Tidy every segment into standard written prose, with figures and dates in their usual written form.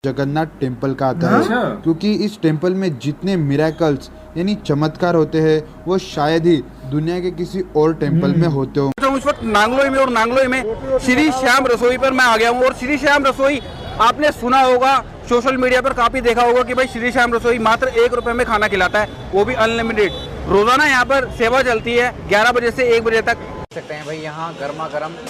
Jagannath temple का आता है, क्योंकि इस टेम्पल में जितने मिरेकल्स यानी चमत्कार होते हैं वो शायद ही दुनिया के किसी और टेम्पल में होते हो। तो उस वक्त नांगलोई में और नांगलोई में श्री श्याम रसोई पर मैं आ गया हूँ। और श्री श्याम रसोई आपने सुना होगा, सोशल मीडिया पर काफी देखा होगा कि भाई श्री श्याम रसोई मात्र 1 रुपए में खाना खिलाता है, वो भी अनलिमिटेड। रोजाना यहाँ पर सेवा चलती है 11 बजे से 1 बजे तक। देख सकते हैं भाई यहाँ गर्मा गर्म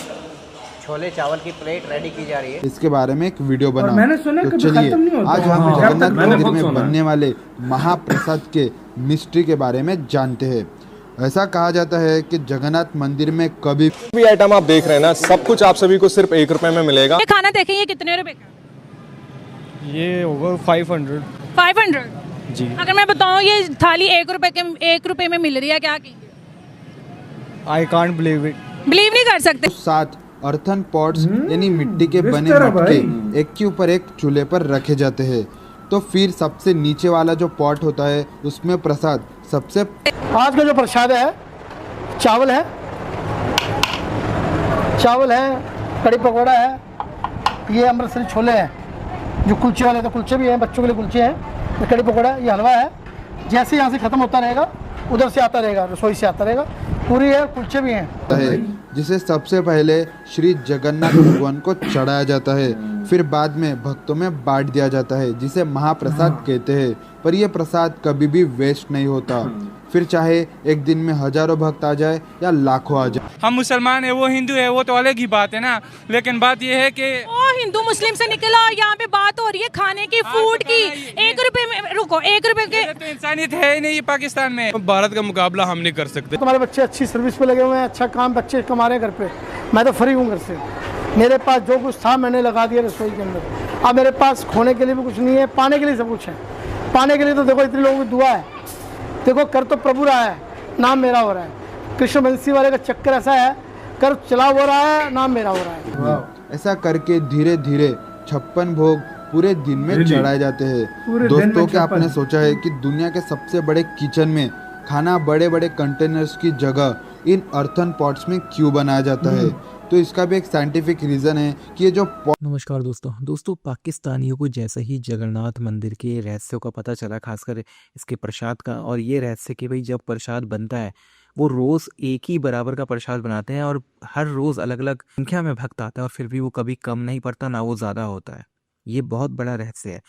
छोले चावल की प्लेट रेडी की जा रही है। इसके बारे में एक वीडियो बना, मैंने सुना तो चलिए आज हम जगन्नाथ मंदिर में बनने वाले महाप्रसाद के मिस्ट्री के बारे में जानते हैं। ऐसा कहा जाता है कि जगन्नाथ मंदिर में कभी भी आइटम आप देख रहे हैं ना, सब कुछ आप सभी को सिर्फ 1 रुपए में मिलेगा। ये खाना देखें, ये कितने रुपए का? ये होगा 500 500 जी। अगर मैं बताऊं ये थाली 1 रुपए में मिल रही है, क्या की? I can't believe it. Believe नहीं कर सकते। 7 अर्थन पॉट्स यानी मिट्टी के बने मटके एक के ऊपर एक चूल्हे पर रखे जाते हैं। तो फिर सबसे नीचे वाला जो पॉट होता है उसमें प्रसाद सबसे आज का जो प्रसाद है चावल है, कड़ी पकौड़ा है, ये अमृतसरी छोले हैं, जो कुलचे वाले तो कुलचे भी हैं, बच्चों के लिए कुलचे हैं, ये कड़ी पकौड़ा, ये हलवा है। जैसे यहाँ से खत्म होता रहेगा उधर से आता रहेगा, रसोई से आता रहेगा, पूरी है, कुलचे भी हैं। जिसे सबसे पहले श्री जगन्नाथ भगवान को चढ़ाया जाता है, फिर बाद में भक्तों में बांट दिया जाता है, जिसे महाप्रसाद कहते हैं। पर यह प्रसाद कभी भी वेस्ट नहीं होता, फिर चाहे एक दिन में हजारों भक्त आ जाए या लाखों आ जाए। हम मुसलमान है, वो हिंदू है, वो तो अलग ही बात है ना। लेकिन बात यह है कि ओ हिंदू मुस्लिम से निकला, यहाँ पे बात हो रही है खाने की, फूड की। 1 रुपए में रुको, 1 रुपए के तो इंसानियत है ही नहीं पाकिस्तान में। भारत का मुकाबला हम नहीं कर सकते। तुम्हारे बच्चे अच्छी सर्विस पे लगे हुए हैं, अच्छा काम बच्चे कमा रहे हैं घर पे। मैं तो फ्री हूँ घर से, मेरे पास जो कुछ था मैंने लगा दिया रसोई के अंदर। अब मेरे पास खोने के लिए भी कुछ नहीं है, पाने के लिए सब कुछ है। पाने के लिए तो देखो इतने लोगों की दुआ है, देखो कर तो प्रभु रहा है, नाम मेरा हो रहा है। कृष्ण बंसी वाले का चक्कर ऐसा है, कर चला हो रहा है, नाम मेरा हो रहा है। ऐसा करके धीरे धीरे 56 भोग पूरे दिन में चढ़ाए जाते हैं। दोस्तों, क्या आपने सोचा है कि दुनिया के सबसे बड़े किचन में खाना बड़े बड़े कंटेनर्स की जगह इन अर्थन पॉट्स में क्यों बनाया जाता है? तो इसका भी एक साइंटिफिक रीजन है कि ये जो नमस्कार दोस्तों, पाकिस्तानियों को जैसे ही जगन्नाथ मंदिर के रहस्यों का पता चला, खासकर इसके प्रसाद का, और ये रहस्य कि भाई जब प्रसाद बनता है वो रोज़ एक ही बराबर का प्रसाद बनाते हैं और हर रोज़ अलग अलग संख्या में भक्त आता है, और फिर भी वो कभी कम नहीं पड़ता ना वो ज़्यादा होता है। ये बहुत बड़ा रहस्य है।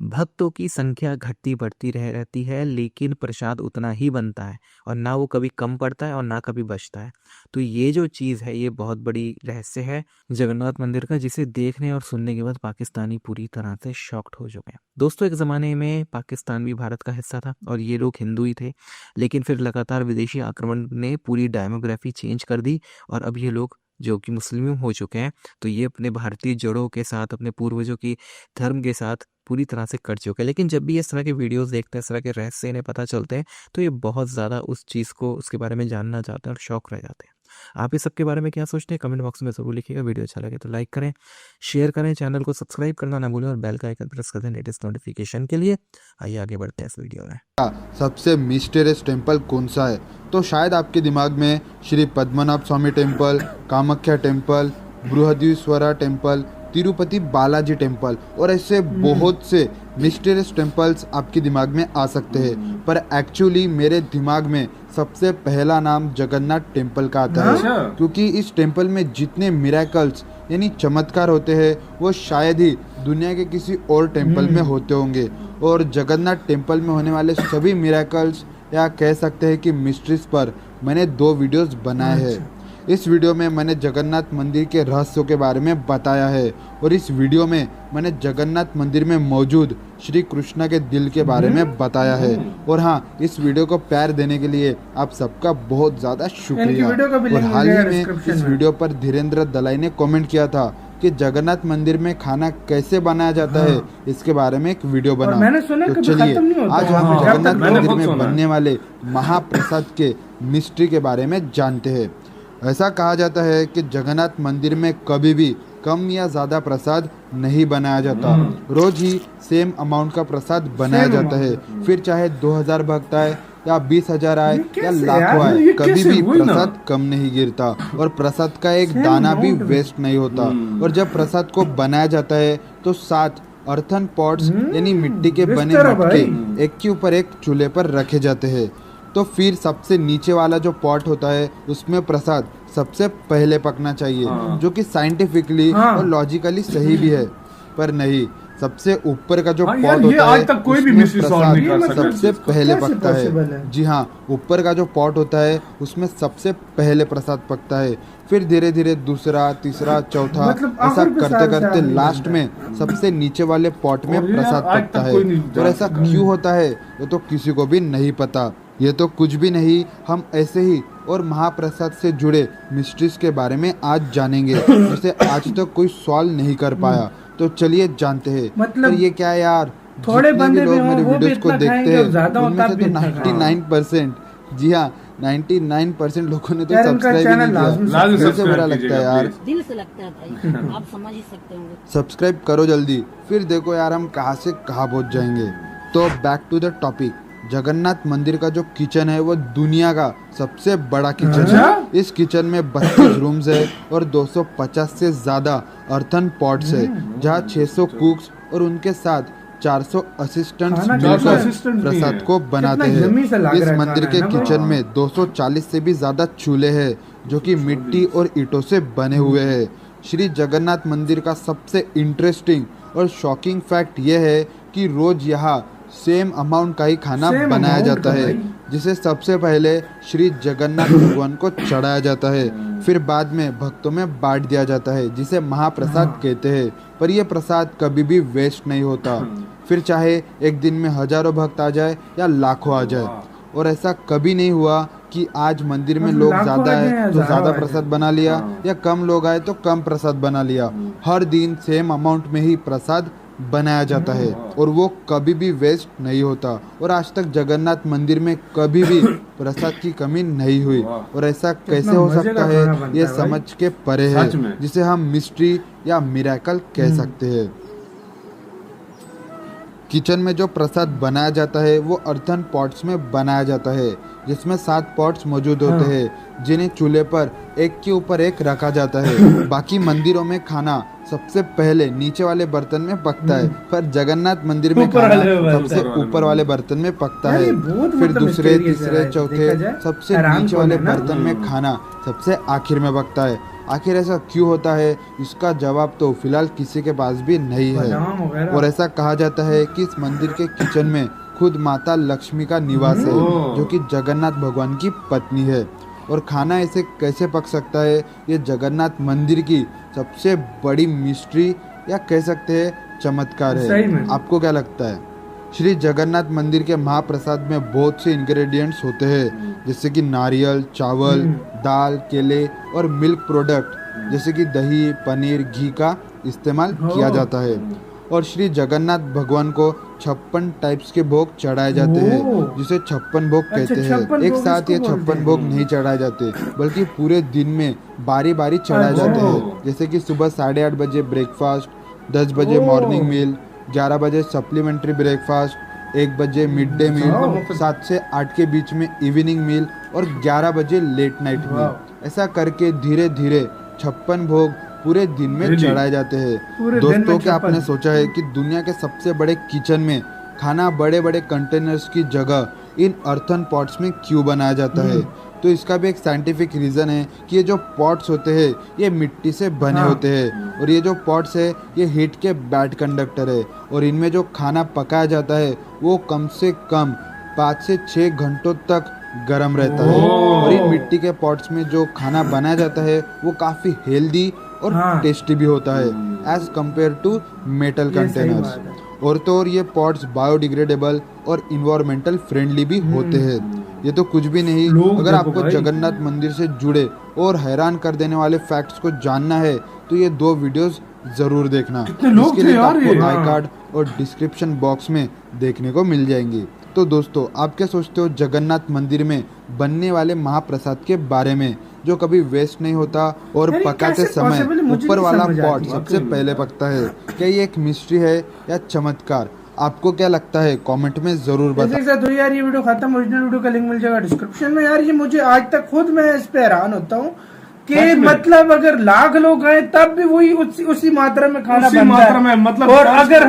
भक्तों की संख्या घटती बढ़ती रहती है, लेकिन प्रसाद उतना ही बनता है और ना वो कभी कम पड़ता है और ना कभी बचता है। तो ये जो चीज़ है ये बहुत बड़ी रहस्य है जगन्नाथ मंदिर का, जिसे देखने और सुनने के बाद पाकिस्तानी पूरी तरह से शॉक्ड हो चुके हैं। दोस्तों, एक ज़माने में पाकिस्तान भी भारत का हिस्सा था और ये लोग हिंदू ही थे, लेकिन फिर लगातार विदेशी आक्रमण ने पूरी डेमोग्राफी चेंज कर दी और अब ये लोग जो कि मुस्लिम हो चुके हैं, तो ये अपने भारतीय जड़ों के साथ, अपने पूर्वजों की धर्म के साथ पूरी तरह से कट चुके हैं। लेकिन जब भी इस तरह के वीडियोस देखते हैं, इस तरह के रहस्य इन्हें पता चलते हैं, तो ये बहुत ज़्यादा उस चीज़ को, उसके बारे में जानना चाहते हैं और शौक रह जाते हैं। आप इस सब के बारे में क्या सोचते हैं कमेंट बॉक्स में ज़रूर लिखिएगा। वीडियो अच्छा लगे तो लाइक करें, शेयर करें, चैनल को सब्सक्राइब करना ना भूलें और बेल का आइकन प्रेस कर दें लेटेस्ट नोटिफिकेशन के लिए। आइए आगे बढ़ते हैं इस वीडियो में। सबसे मिस्टीरियस टेम्पल कौन सा है? तो शायद आपके दिमाग में Shri Padmanabha Swamy temple, Kamakhya temple, Brihadeeswara temple, Tirupati Balaji temple और ऐसे बहुत से मिस्टीरियस टेम्पल्स आपके दिमाग में आ सकते हैं, पर एक्चुअली मेरे दिमाग में सबसे पहला नाम जगन्नाथ टेम्पल का आता है, क्योंकि इस टेम्पल में जितने मिरेकल्स यानी चमत्कार होते हैं वो शायद ही दुनिया के किसी और टेम्पल में होते होंगे। और जगन्नाथ टेम्पल में होने वाले सभी मिरेकल्स या कह सकते हैं कि मिस्ट्रीज पर मैंने 2 वीडियोस बनाए हैं। इस वीडियो में मैंने जगन्नाथ मंदिर के रहस्यों के बारे में बताया है और इस वीडियो में मैंने जगन्नाथ मंदिर में मौजूद श्री कृष्ण के दिल के बारे में बताया है। और हाँ, इस वीडियो को प्यार देने के लिए आप सबका बहुत ज़्यादा शुक्रिया। और हाल ही में इस वीडियो पर धीरेन्द्र दलाई ने कमेंट किया था कि जगन्नाथ मंदिर में खाना कैसे बनाया जाता है, इसके बारे में एक वीडियो बना। तो चलिए आज हम जगन्नाथ मंदिर में बनने वाले महाप्रसाद के मिस्ट्री के बारे में जानते हैं। ऐसा कहा जाता है कि जगन्नाथ मंदिर में कभी भी कम या ज़्यादा प्रसाद नहीं बनाया जाता, रोज ही सेम अमाउंट का प्रसाद बनाया जाता है। फिर चाहे 2000 भक्त आए या 20,000 आए या लाखों आए, कभी भी प्रसाद कम नहीं गिरता और प्रसाद का एक दाना भी वेस्ट नहीं होता। और जब प्रसाद को बनाया जाता है तो 7 अर्थन पॉट्स यानी मिट्टी के बने मटके एक के ऊपर एक चूल्हे पर रखे जाते हैं। तो फिर सबसे नीचे वाला जो पॉट होता है उसमें प्रसाद सबसे पहले पकना चाहिए, जो कि साइंटिफिकली और लॉजिकली सही भी है। पर नहीं, सबसे ऊपर का जो पॉट होता है उसमें प्रसाद सबसे पहले पकता है। जी हाँ, ऊपर का जो पॉट होता है उसमें सबसे पहले प्रसाद पकता है। फिर धीरे धीरे दूसरा, तीसरा, चौथा, ऐसा करते करते लास्ट में सबसे नीचे वाले पॉट में प्रसाद पकता है। और ऐसा क्यों होता है ये तो किसी को भी नहीं पता। ये तो कुछ भी नहीं, हम ऐसे ही और महाप्रसाद से जुड़े मिस्ट्रीज के बारे में आज जानेंगे, जिसे आज तक कोई सॉल्व नहीं कर पाया। तो चलिए जानते हैं। मतलब ये क्या है यार, थोड़े बंदे लोग मेरे वीडियोस को देखते हैं उनमें से तो 99%, जी हाँ 99% लोगों ने तो सब्सक्राइब ही नहीं किया। दिल से बुरा लगता है यार, दिल से लगता है भाई, आप समझ ही सकते होंगे। सब्सक्राइब करो जल्दी, फिर देखो यार हम कहाँ से कहाँ पहुँच जाएंगे। तो back to the topic. Jagannath मंदिर का जो किचन है वो दुनिया का सबसे बड़ा किचन है। इस किचन में 32 रूम्स है और 250 से ज्यादा अर्थन पॉट्स है, जहाँ 600 कुक्स और उनके साथ 400 असिस्टेंट्स मिलकर प्रसाद को बनाते हैं। इस मंदिर के किचन में 240 से भी ज्यादा चूल्हे हैं, जो कि मिट्टी और ईंटों से बने हुए हैं। श्री जगन्नाथ मंदिर का सबसे इंटरेस्टिंग और शॉकिंग फैक्ट यह है कि रोज यहाँ सेम अमाउंट का ही खाना बनाया जाता है, जिसे सबसे पहले श्री जगन्नाथ भगवान को चढ़ाया जाता है, फिर बाद में भक्तों में बांट दिया जाता है, जिसे महाप्रसाद कहते हैं। पर यह प्रसाद कभी भी वेस्ट नहीं होता, फिर चाहे एक दिन में हजारों भक्त आ जाए या लाखों आ जाए। और ऐसा कभी नहीं हुआ कि आज मंदिर में लोग ज्यादा है तो ज्यादा प्रसाद बना लिया, या कम लोग आए तो कम प्रसाद बना लिया। हर दिन सेम अमाउंट में ही प्रसाद बनाया जाता है और वो कभी भी वेस्ट नहीं होता। और आज तक जगन्नाथ मंदिर में कभी भी प्रसाद की कमी नहीं हुई। और ऐसा कैसे हो सकता है, ये समझ के परे है, जिसे हम मिस्ट्री या मिरेकल कह सकते हैं। किचन में जो प्रसाद बनाया जाता है वो अर्थन पॉट्स में बनाया जाता है, जिसमें 7 पॉट्स मौजूद होते हैं, जिन्हें चूल्हे पर एक के ऊपर एक रखा जाता है। बाकी मंदिरों में खाना सबसे पहले नीचे वाले बर्तन में पकता है, पर जगन्नाथ मंदिर में खाना सबसे ऊपर वाले बर्तन में पकता है। फिर दूसरे, तीसरे, चौथे सबसे नीचे वाले बर्तन में खाना सबसे आखिर में पकता है। आखिर ऐसा क्यों होता है, इसका जवाब तो फिलहाल किसी के पास भी नहीं है। और ऐसा कहा जाता है कि इस मंदिर के किचन में खुद माता लक्ष्मी का निवास है, जो कि जगन्नाथ भगवान की पत्नी है। और खाना ऐसे कैसे पक सकता है, ये जगन्नाथ मंदिर की सबसे बड़ी मिस्ट्री या कह सकते हैं चमत्कार है। आपको क्या लगता है? श्री जगन्नाथ मंदिर के महाप्रसाद में बहुत से इंग्रेडिएंट्स होते हैं, जैसे कि नारियल, चावल, दाल, केले और मिल्क प्रोडक्ट जैसे कि दही, पनीर, घी का इस्तेमाल किया जाता है। और श्री जगन्नाथ भगवान को 56 टाइप्स के भोग चढ़ाए जाते हैं, जिसे 56 भोग कहते हैं। एक साथ ये 56 भोग नहीं चढ़ाए जाते, बल्कि पूरे दिन में बारी बारी चढ़ाए जाते हैं। जैसे कि सुबह 8:30 बजे ब्रेकफास्ट, 10 बजे मॉर्निंग मील, 11 बजे सप्लीमेंट्री ब्रेकफास्ट, 1 बजे मिड डे मील, 7 से 8 के बीच में इवनिंग मील और 11 बजे लेट नाइट मील। ऐसा करके धीरे धीरे 56 भोग पूरे दिन में चढ़ाए जाते हैं। दोस्तों, क्या आपने सोचा है कि दुनिया के सबसे बड़े किचन में खाना बड़े बड़े कंटेनर्स की जगह इन अर्थन पॉट्स में क्यों बनाया जाता है? तो इसका भी एक साइंटिफिक रीज़न है कि ये जो पॉट्स होते हैं ये मिट्टी से बने होते हैं, और ये जो पॉट्स है ये हीट के बैड कंडक्टर है, और इनमें जो खाना पकाया जाता है वो कम से कम 5 से 6 घंटों तक गर्म रहता है। और इन मिट्टी के पॉट्स में जो खाना बनाया जाता है वो काफ़ी हेल्दी और टेस्टी भी होता है as compare to metal containers. और तो और ये पॉट्स बायोडिग्रेडेबल और इन्वायरमेंटल फ्रेंडली भी होते हैं। ये तो कुछ भी नहीं, अगर आपको जगन्नाथ मंदिर से जुड़े और हैरान कर देने वाले फैक्ट्स को जानना है तो ये 2 वीडियोस जरूर देखना, इसके लिए आपको आई कार्ड और डिस्क्रिप्शन बॉक्स में देखने को मिल जाएंगी। तो दोस्तों, आप क्या सोचते हो जगन्नाथ मंदिर में बनने वाले महाप्रसाद के बारे में, जो कभी वेस्ट नहीं होता और पकाते समय ऊपर वाला पॉट सबसे पहले पकता है? क्या ये एक मिस्ट्री है या चमत्कार? आपको क्या लगता है? कमेंट में जरूर बताएं। तो यार ये वीडियो खत्म, ओरिजिनल वीडियो का लिंक मिल जाएगा डिस्क्रिप्शन में। यार ये मुझे आज तक खुद मैं इस पे हैरान होता हूँ कि मतलब अगर लाख लोग आए तब भी वही उसी मात्रा में खाना उसी बनता मात्रा है। में मतलब और अगर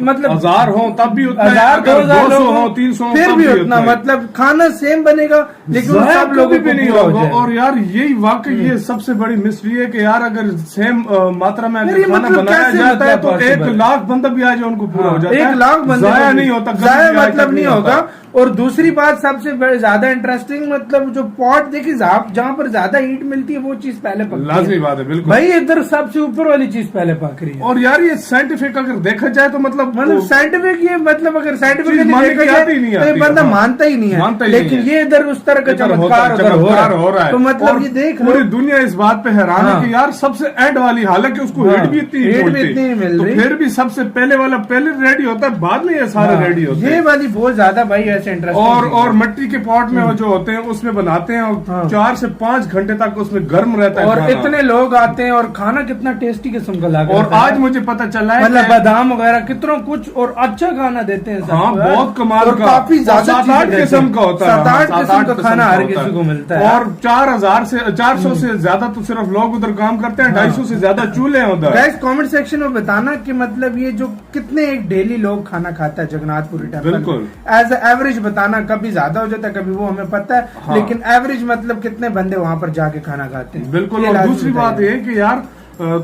मतलब 1000 हो तब भी उतना, 1000 200 हो 300 फिर भी उतना, मतलब खाना सेम बनेगा लेकिन वो सब लोगों भी नहीं होगा। और यार यही वाकई ये सबसे बड़ी मिस्ट्री है कि यार अगर सेम मात्रा में अगर खाना बनाया जाता है तो 1 लाख बंदा भी आ जाए उनको पूरा हो जाता है। 1 लाख बंदे जाया नहीं होता, जाया मतलब नहीं होगा। और दूसरी बात सबसे ज्यादा इंटरेस्टिंग, मतलब जो पॉट देखिए जहाँ पर ज्यादा हीट मिलती है वो चीज पहले पकती है। लाजमी बात है, बिल्कुल भाई इधर सबसे ऊपर वाली चीज पहले पक रही है। और यार ये साइंटिफिक अगर देखा जाए तो मतलब साइंटिफिक, ये मतलब अगर साइंटिफिक नहीं तो बंदा मानता ही नहीं है, लेकिन ये इधर उस तरह का चमत्कार हो रहा है। तो मतलब ये देख पूरी दुनिया इस बात पे हैरान है कि यार सबसे एंड वाली, हालांकि उसको हीट भी इतनी मिल रही, फिर भी सबसे पहले वाला पहले रेडी होता है, बाद में ये सारे रेडी होते हैं। ये वाली बहुत ज्यादा भाई ऐसे इंटरेस्टिंग। और मिट्टी के पॉट में वो जो होते हैं उसमें बनाते हैं और 4 से 5 घंटे तक उसमें गर्म रहता है और इतने लोग आते हैं और खाना कितना टेस्टी किस्म का लगा। और आज मुझे पता चला है मतलब बादाम वगैरह कितना कुछ और अच्छा खाना देते हैं। हाँ, बहुत कमाल का, काफी ज्यादा 7-8 किस्म का होता है, 7-8 किस्म का खाना हर किसी को मिलता है। और 400 से ज्यादा तो सिर्फ लोग उधर काम करते हैं, 250 से ज्यादा चूल्हे हैं उधर। गाइस कमेंट सेक्शन में बताना कि मतलब ये जो कितने एक डेली लोग खाना खाता है जगन्नाथपुरी टेम्पल, बिल्कुल एज एवरेज बताना, कभी ज्यादा हो जाता है कभी वो हमें पता है। हाँ। लेकिन एवरेज मतलब कितने बंदे वहां पर जाके खाना खाते हैं। बिल्कुल। और दूसरी बात ये कि यार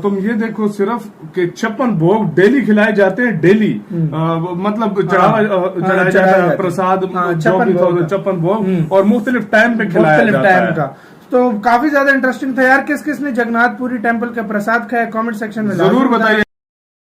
तुम ये देखो सिर्फ कि 56 भोग डेली खिलाए जाते हैं, डेली मतलब चढ़ाया जाता है प्रसाद, 56 भोग और मुख्तलिफ टाइम पे खिलाया जाता है। तो काफी ज्यादा इंटरेस्टिंग था यार। किस किस ने जगन्नाथपुरी टेम्पल का प्रसाद खाया कमेंट सेक्शन में जरूर बताइए।